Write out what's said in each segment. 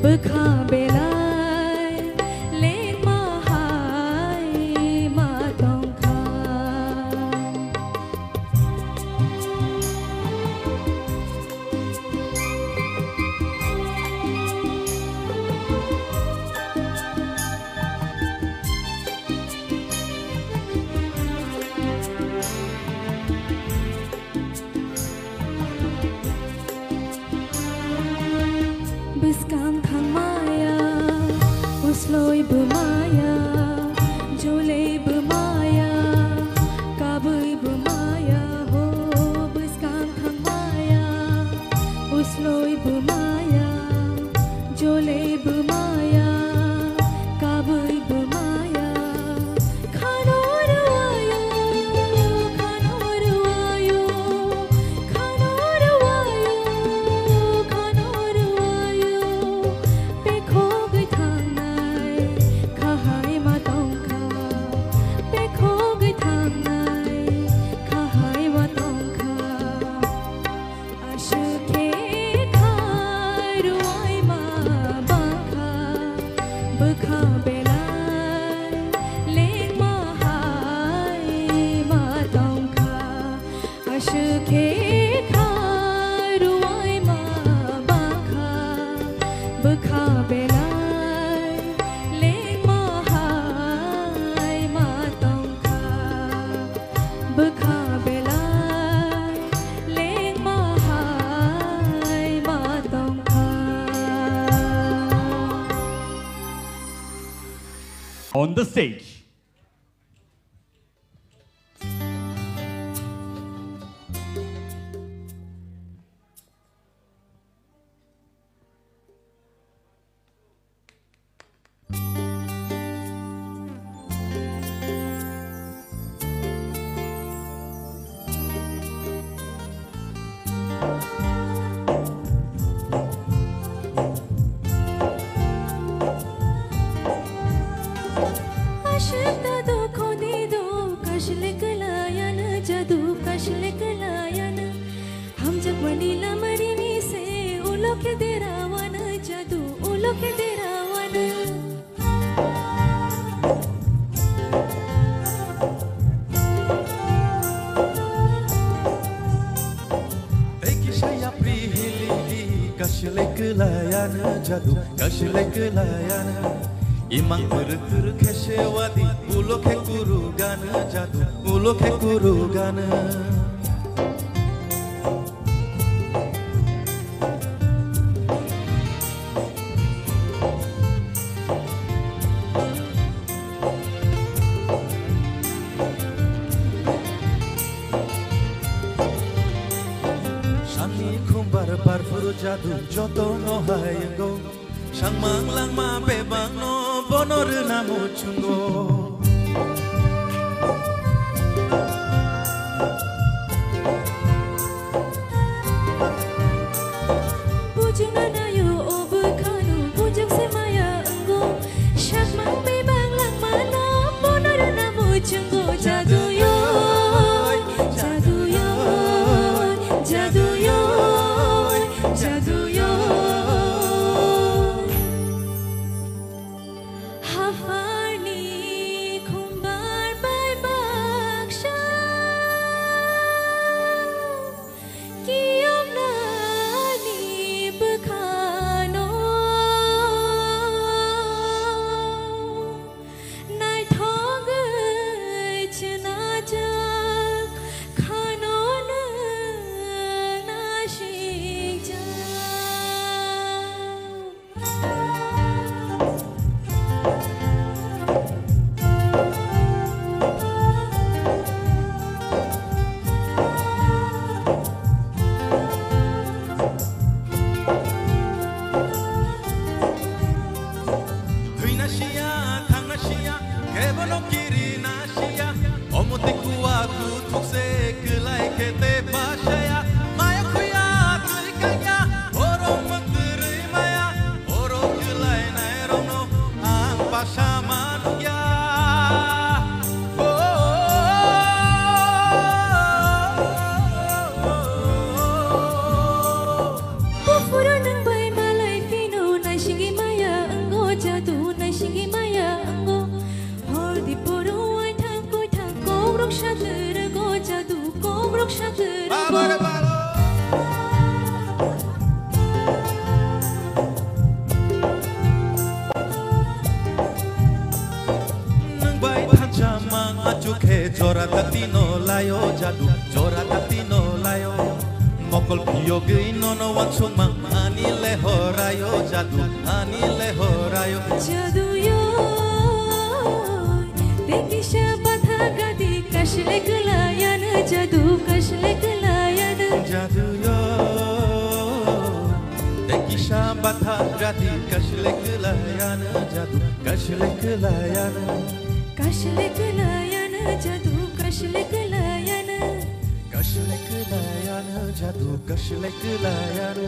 Bekha belai leng mahai On the stage. Jadu kashlek layana imang pur kheshewadi ulokhe kuru gana jadu ulokhe kuru gana Shani khumbar bar furu jadu joto no hayengo Shangmang lang ma bebang no bonor namu chungo Pujuna na yo obukhanu pujak se maya ango Shangmang bebang lang ma no bonor namu chungo Jadu yo jadu yo jadu yo jadu yo Jora tatino layo jadu jora tatino layo mokol piyogi nono wansung mang ani lehorayo jadu ani lehorayo jadu yo Dekisha batha gadi kashle gelayan jadu kashle gelayan jadu yo Dekisha batha gadi kashle gelayan jadu kashle gelayan kashle gelayan jadu kashle gelayan kashle gelayan jadu kashle gelayan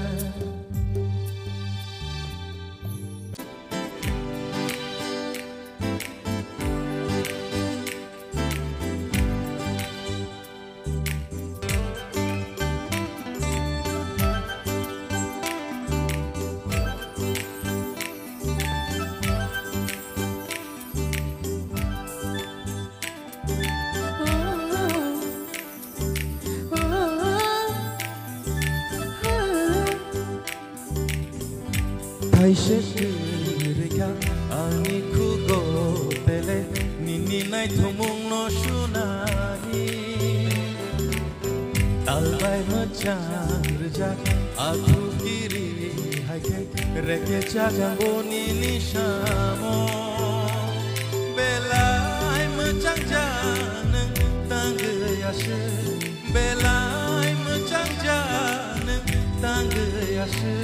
Taishekirega ani kugo tele nini nai thumung no shunani talbai macang rejak aku kiri haike reke jaga boni nishamo belai macang janeng tangge yashe belai macang janeng tangge yashe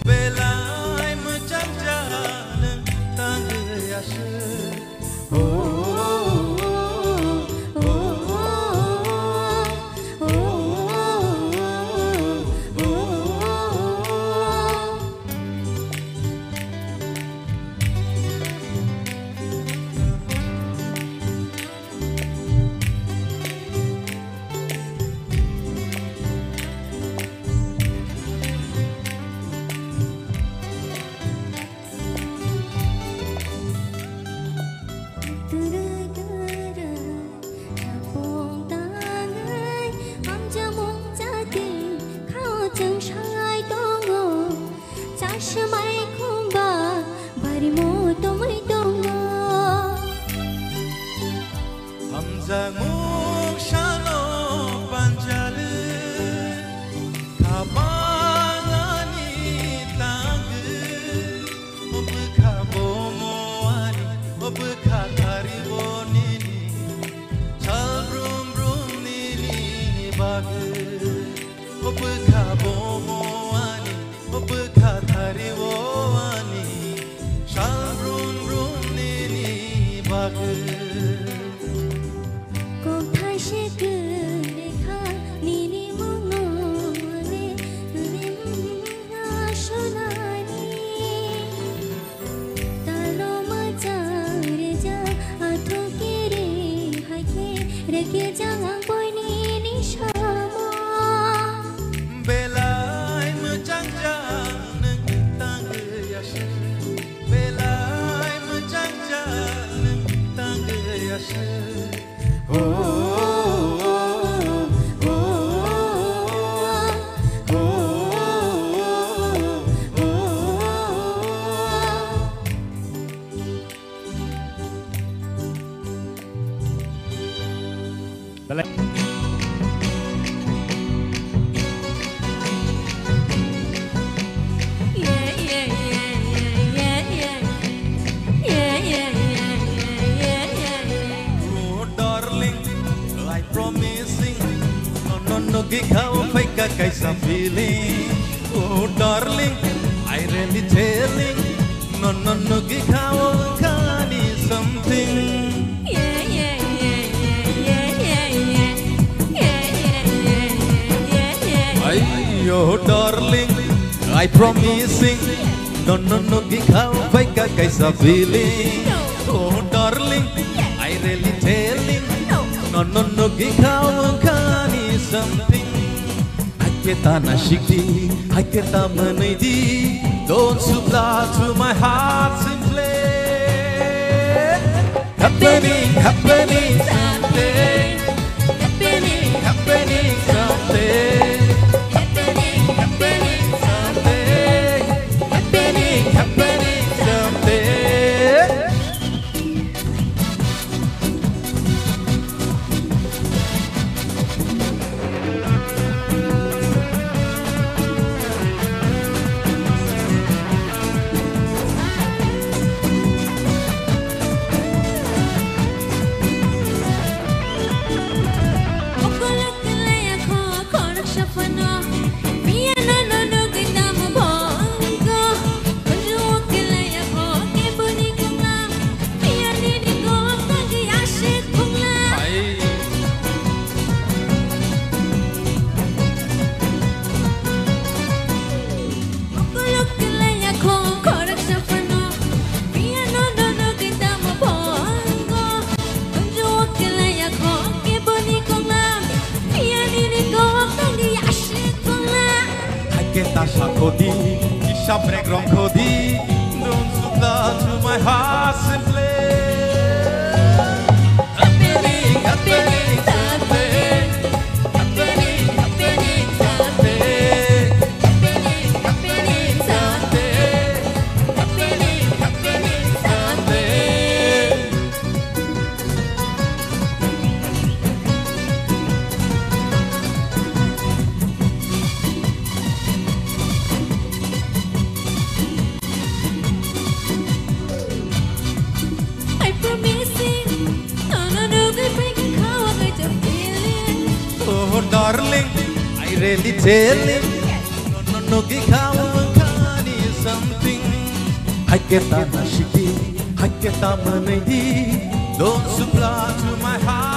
belai macam janeng tangge yashe Zamung shalom panjale kabangani tange obka bomoani obka karibonini chal rum rum nini bage obka bomoani obka kariboni chal rum rum nini bage Bella no gikaw fake kaisa feeling. Oh darling, I really telling. No gikaw kani something. Yeah, yeah, yeah, yeah, yeah, yeah, yeah, yeah, yeah. Ayo darling, I promising. No gikaw fake kaisa feeling. Oh darling, I really telling. No gikaw kani something. Haketa na shikti, haketa manidi. Don't supply to my heart simply. Happening, happening someday. Happening, Happening someday. happening, happening, Someday. Happening, happening someday. Haketa shakodi, isha break wrong kodi. Don't supply to my heart simply. Happening, happening someday. Happening, happening someday. happening, happening, Someday. happening, happening, Someday. I promising, no, good breaking how I got your feeling. Oh darling, I really telling. No gikaw kani something. Haketa na shiki, haketa manidi. Don't supply to my heart.